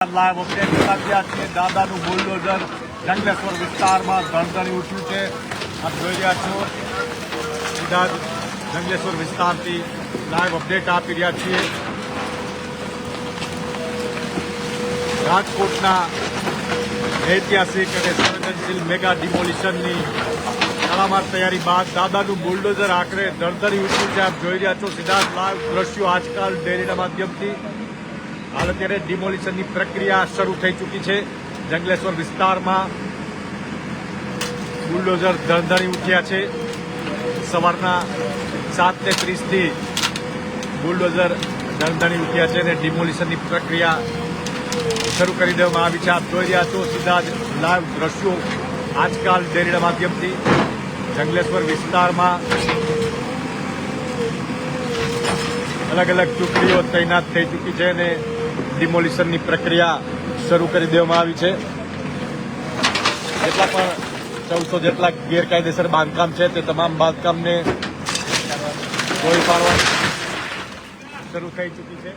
Live update લાગ્યા છે। દાદાનું બુલડોઝર જંગલેશ્વર વિસ્તારમાં ધણધણી ઉઠ્યું છે। આપ જોઈ રહ્યા છો, સીધા જ જંગલેશ્વર વિસ્તારથી લાઈવ અપડેટ આપી રહ્યા છીએ। રાજકોટના ઐતિહાસિક અને સંવેદનશીલ મેગા ડિમોલિશનની તડામાર તૈયારી બાદ દાદાનું બુલડોઝર આખરે ધણધણી ઉઠ્યું છે। આપ જોઈ રહ્યા છો સીધા લાઈવ દ્રશ્યો આજકાલ ડેરીના માધ્યમથી। હાલ અત્યારે ડિમોલિશનની પ્રક્રિયા શરૂ થઈ ચૂકી છે। જંગલેશ્વર વિસ્તારમાં બુલડોઝર ધણધણી ઉઠ્યા છે। સવારના 7:30થી બુલડોઝર ધણધણી ઉઠ્યા છે અને ડિમોલિશનની પ્રક્રિયા શરૂ કરી દેવામાં આવી છે। આપ જોઈ રહ્યા છો સીધા જ લાઈવ દ્રશ્યો આજકાલ ડેરીના માધ્યમથી જંગલેશ્વર વિસ્તારમાં અલગ અલગ ટુકડીઓ તૈનાત થઈ ચૂકી છે અને ડિમોલિશનની પ્રક્રિયા શરૂ કરી દેવામાં આવી છે। જેટલા પણ 1400 જેટલા ગેરકાયદેસર બાંધકામ છે તે તમામ બાંધકામને તોડી પાડવા શરૂ થઈ ચૂકી છે।